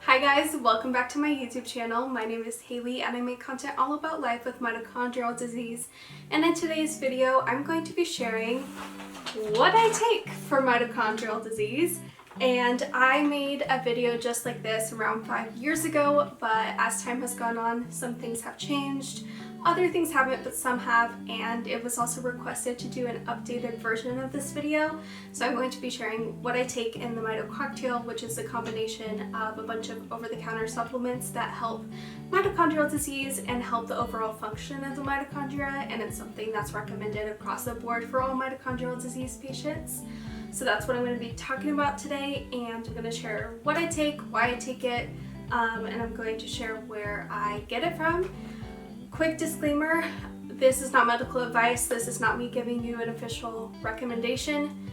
Hi guys, welcome back to my YouTube channel. My name is Haley and I make content all about life with mitochondrial disease. And in today's video, I'm going to be sharing what I take for mitochondrial disease. And I made a video just like this around 5 years ago, but as time has gone on, some things have changed. Other things haven't, but some have, and it was also requested to do an updated version of this video. So I'm going to be sharing what I take in the Mito cocktail, which is a combination of a bunch of over-the-counter supplements that help mitochondrial disease and help the overall function of the mitochondria, and it's something that's recommended across the board for all mitochondrial disease patients. So that's what I'm going to be talking about today, and I'm going to share what I take, why I take it, and I'm going to share where I get it from. Quick disclaimer, this is not medical advice, this is not me giving you an official recommendation.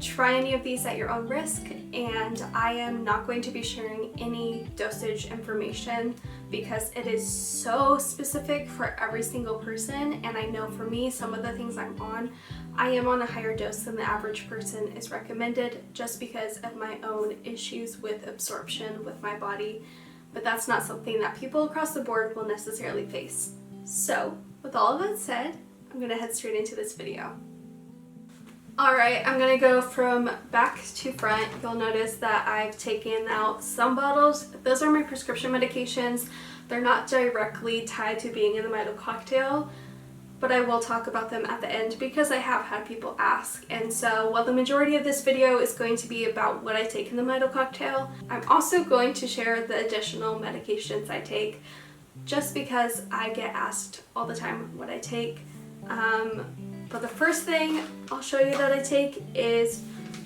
Try any of these at your own risk, and I am not going to be sharing any dosage information because it is so specific for every single person, and I know for me, some of the things I'm on, I am on a higher dose than the average person is recommended just because of my own issues with absorption with my body, but that's not something that people across the board will necessarily face. So, with all of that said, I'm going to head straight into this video. Alright, I'm going to go from back to front. You'll notice that I've taken out some bottles. Those are my prescription medications. They're not directly tied to being in the Mito cocktail, but I will talk about them at the end because I have had people ask. And so while the majority of this video is going to be about what I take in the Mito cocktail, I'm also going to share the additional medications I take just because I get asked all the time what I take. But the first thing I'll show you that I take is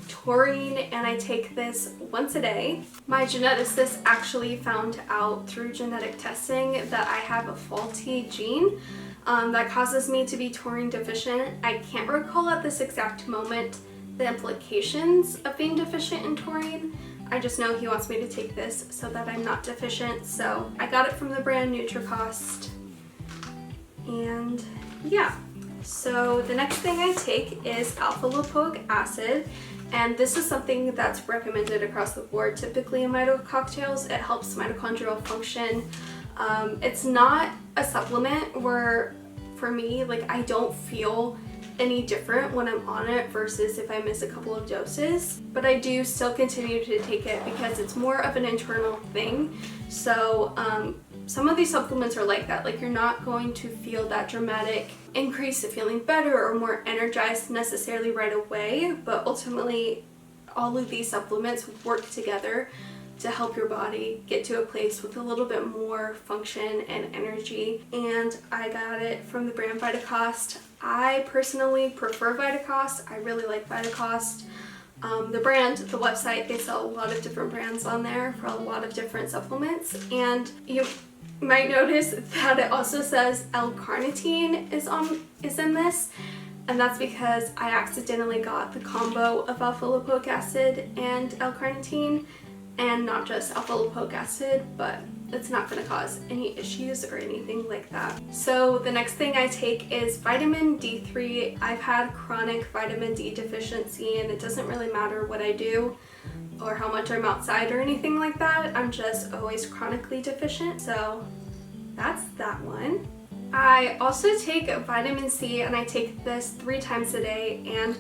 taurine, and I take this once a day. My geneticist actually found out through genetic testing that I have a faulty gene that causes me to be taurine deficient. I can't recall at this exact moment the implications of being deficient in taurine. I just know he wants me to take this so that I'm not deficient. So I got it from the brand Nutricost. And yeah, so the next thing I take is alpha lipoic acid. And this is something that's recommended across the board. Typically in Mito cocktails, it helps mitochondrial function. It's not a supplement where, for me, like, I don't feel any different when I'm on it versus if I miss a couple of doses, but I do still continue to take it because it's more of an internal thing. So some of these supplements are like that, like you're not going to feel that dramatic increase of feeling better or more energized necessarily right away, but ultimately all of these supplements work together to help your body get to a place with a little bit more function and energy. And I got it from the brand Vitacost. I personally prefer Vitacost. I really like Vitacost. The brand, the website, they sell a lot of different brands on there for a lot of different supplements. And you might notice that it also says L-carnitine is in this. And that's because I accidentally got the combo of alpha lipoic acid and L-carnitine, and not just alpha lipoic acid, but it's not going to cause any issues or anything like that. So the next thing I take is vitamin D3. I've had chronic vitamin D deficiency, and it doesn't really matter what I do or how much I'm outside or anything like that. I'm just always chronically deficient, so that's that one. I also take vitamin C, and I take this 3 times a day, and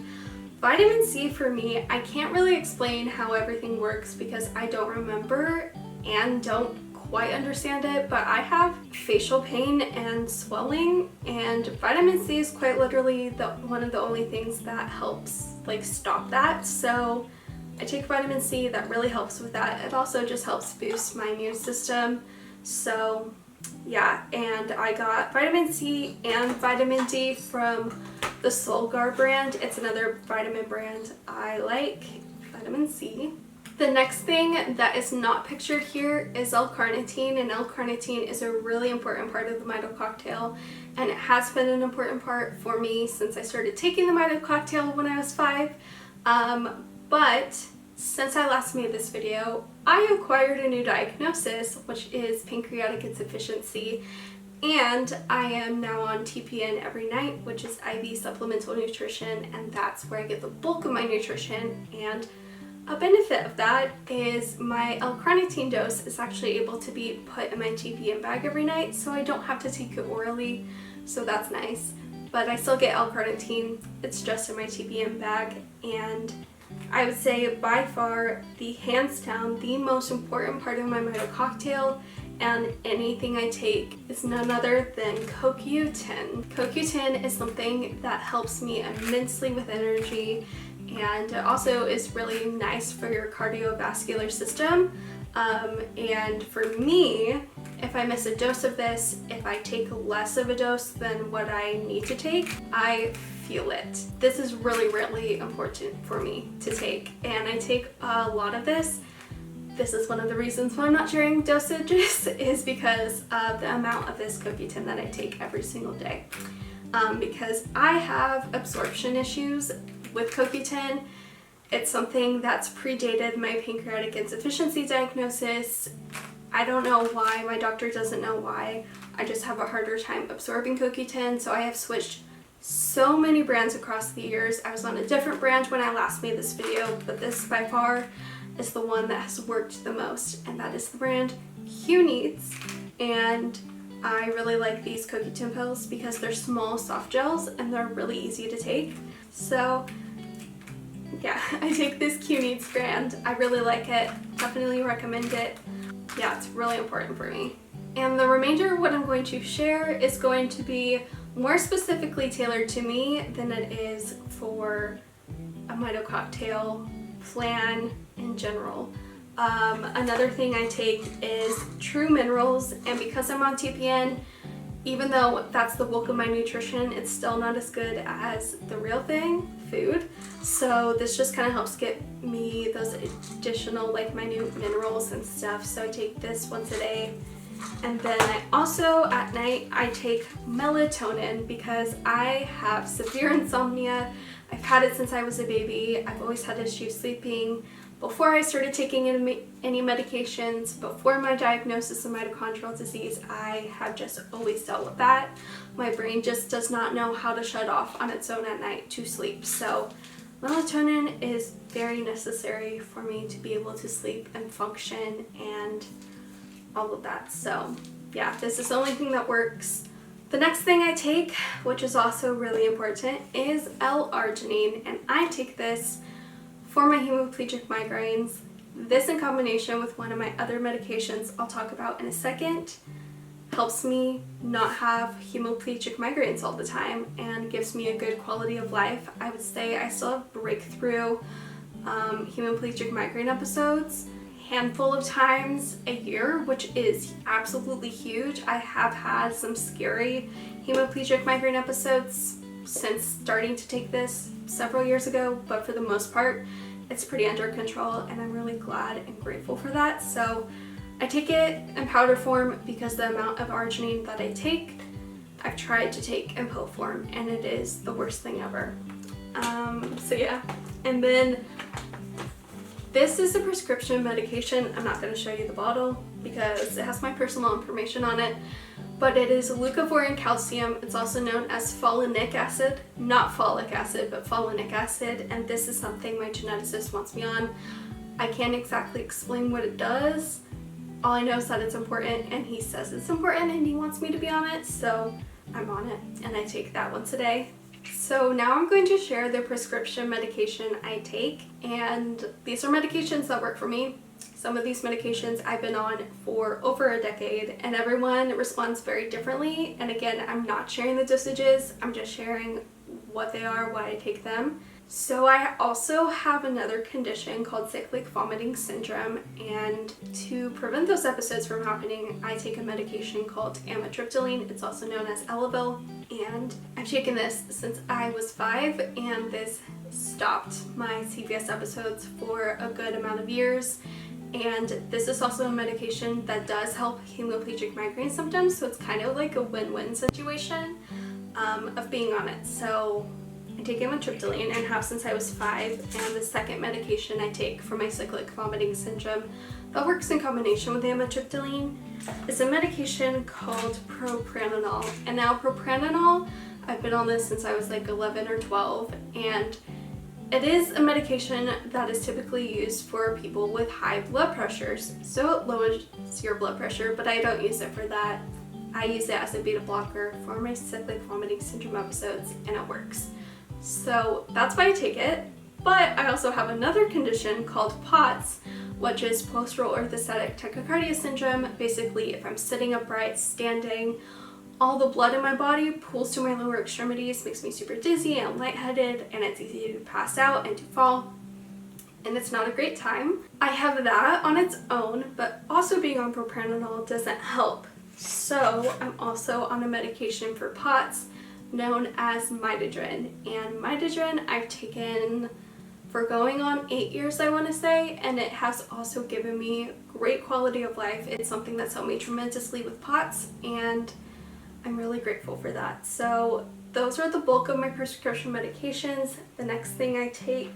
vitamin C for me, I can't really explain how everything works because I don't remember and don't quite understand it, but I have facial pain and swelling, and vitamin C is quite literally one of the only things that helps like stop that. So I take vitamin C, that really helps with that. It also just helps boost my immune system. So yeah, and I got vitamin C and vitamin D from the Solgar brand. It's another vitamin brand I like, vitamin C. The next thing that is not pictured here is L-carnitine, and L-carnitine is a really important part of the Mito cocktail, and it has been an important part for me since I started taking the Mito cocktail when I was 5. But since I last made this video, I acquired a new diagnosis, which is pancreatic insufficiency, and I am now on TPN every night, which is IV supplemental nutrition, and that's where I get the bulk of my nutrition. And A benefit of that is my L-carnitine dose is actually able to be put in my TPN bag every night, so I don't have to take it orally, so that's nice. But I still get L-carnitine, it's just in my TPN bag, and I would say by far hands down the most important part of my Mito cocktail and anything I take is none other than CoQ10. CoQ10 is something that helps me immensely with energy, and it also is really nice for your cardiovascular system. And for me, if I miss a dose of this, if I take less of a dose than what I need to take, I feel it. This is really, really important for me to take, and I take a lot of this. This is one of the reasons why I'm not sharing dosages, is because of the amount of this CoQ10 that I take every single day. Because I have absorption issues with CoQ10. It's something that's predated my pancreatic insufficiency diagnosis. I don't know why, my doctor doesn't know why. I just have a harder time absorbing CoQ10, so I have switched so many brands across the years. I was on a different brand when I last made this video, but this by far is the one that has worked the most, and that is the brand Needs. And I really like these CoQ10 pills because they're small soft gels and they're really easy to take. So yeah, I take this Needs brand. I really like it, definitely recommend it. Yeah, it's really important for me. And the remainder of what I'm going to share is going to be more specifically tailored to me than it is for a Mito cocktail plan in general. Another thing I take is True Minerals, and because I'm on TPN, even though that's the bulk of my nutrition, it's still not as good as the real thing, food. So this just kind of helps get me those additional like minute minerals and stuff. So I take this once a day. And then I also, at night, I take melatonin because I have severe insomnia. I've had it since I was a baby. I've always had issues sleeping. Before I started taking any medications, before my diagnosis of mitochondrial disease, I have just always dealt with that. My brain just does not know how to shut off on its own at night to sleep. So melatonin is very necessary for me to be able to sleep and function and all of that. So yeah, this is the only thing that works. The next thing I take, which is also really important, is L-arginine, and I take this for my hemiplegic migraines. This, in combination with one of my other medications I'll talk about in a second, helps me not have hemiplegic migraines all the time and gives me a good quality of life. I would say I still have breakthrough hemiplegic migraine episodes handful of times a year, which is absolutely huge. I have had some scary hemiplegic migraine episodes since starting to take this several years ago, but for the most part it's pretty under control, and I'm really glad and grateful for that. So I take it in powder form because the amount of arginine that I take, I've tried to take in pill form, and it is the worst thing ever. So yeah, and then this is a prescription medication. I'm not going to show you the bottle because it has my personal information on it, but it is leucovorin calcium. It's also known as folinic acid, not folic acid, but folinic acid, and this is something my geneticist wants me on. I can't exactly explain what it does. All I know is that it's important, and he says it's important, and he wants me to be on it, so I'm on it, and I take that once a day. So now I'm going to share the prescription medication I take, and these are medications that work for me. Some of these medications I've been on for over a decade, and everyone responds very differently. And again, I'm not sharing the dosages, I'm just sharing what they are, why I take them. So I also have another condition called cyclic vomiting syndrome, and to prevent those episodes from happening, I take a medication called amitriptyline. It's also known as Elavil, and I've taken this since I was 5, and this stopped my CVS episodes for a good amount of years. And this is also a medication that does help hemiplegic migraine symptoms, so it's kind of like a win-win situation of being on it. So I take amitriptyline and have since I was 5, and the second medication I take for my cyclic vomiting syndrome that works in combination with amitriptyline is a medication called propranolol. And now propranolol, I've been on this since I was like 11 or 12, and It is a medication that is typically used for people with high blood pressures, so it lowers your blood pressure, but I don't use it for that. I use it as a beta blocker for my cyclic vomiting syndrome episodes, and it works. So that's why I take it. But I also have another condition called POTS, which is postural orthostatic tachycardia syndrome. Basically, if I'm sitting upright, standing, all the blood in my body pools to my lower extremities, makes me super dizzy and lightheaded, and it's easy to pass out and to fall, and it's not a great time. I have that on its own, but also being on propranolol doesn't help. So I'm also on a medication for POTS known as Mitochondrial, and Mitochondrial I've taken for going on 8 years, I want to say, and it has also given me great quality of life. It's something that's helped me tremendously with POTS, and I'm really grateful for that. So those are the bulk of my prescription medications. The next thing I take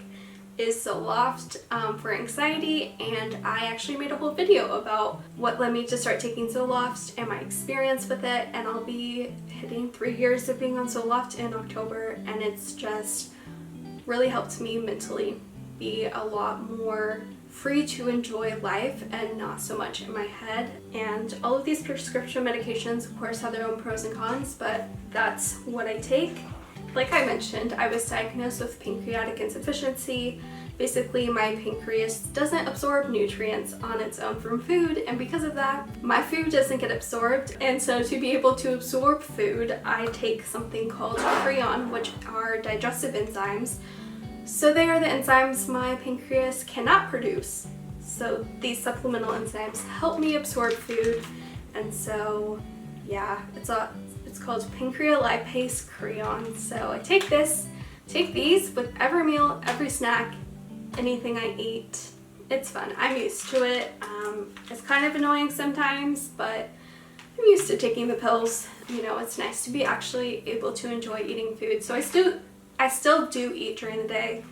is Zoloft for anxiety, and I actually made a whole video about what led me to start taking Zoloft and my experience with it, and I'll be hitting 3 years of being on Zoloft in October, and it's just really helped me mentally be a lot more free to enjoy life and not so much in my head. And all of these prescription medications, of course, have their own pros and cons, but that's what I take. Like I mentioned, I was diagnosed with pancreatic insufficiency. Basically, my pancreas doesn't absorb nutrients on its own from food, and because of that, my food doesn't get absorbed. And so to be able to absorb food, I take something called prion, which are digestive enzymes. So they are the enzymes my pancreas cannot produce. So these supplemental enzymes help me absorb food, and so yeah, it's called pancreolipase prion. So I take these with every meal, every snack, anything I eat. It's fun. I'm used to it. It's kind of annoying sometimes, but I'm used to taking the pills. You know, it's nice to be actually able to enjoy eating food. So I still do eat during the day.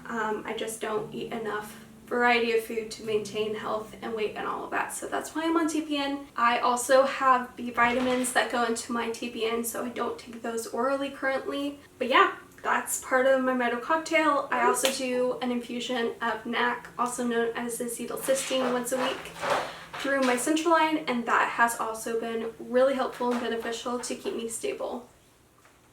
I just don't eat enough variety of food to maintain health and weight and all of that. So that's why I'm on TPN. I also have B vitamins that go into my TPN, so I don't take those orally currently. But yeah, that's part of my Mito cocktail. I also do an infusion of NAC, also known as acetylcysteine, once a week through my central line, and that has also been really helpful and beneficial to keep me stable.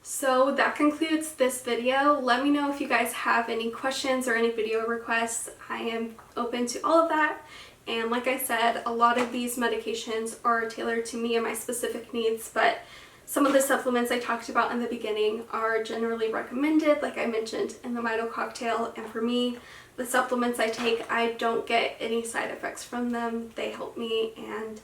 So that concludes this video. Let me know if you guys have any questions or any video requests. I am open to all of that. And like I said, a lot of these medications are tailored to me and my specific needs, but some of the supplements I talked about in the beginning are generally recommended, like I mentioned in the Mito cocktail. And for me, the supplements I take, I don't get any side effects from them. They help me, and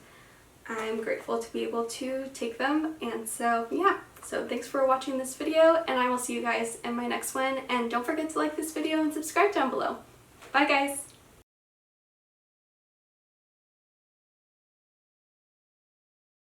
I'm grateful to be able to take them. And so yeah, so thanks for watching this video, and I will see you guys in my next one. And don't forget to like this video and subscribe down below. Bye guys!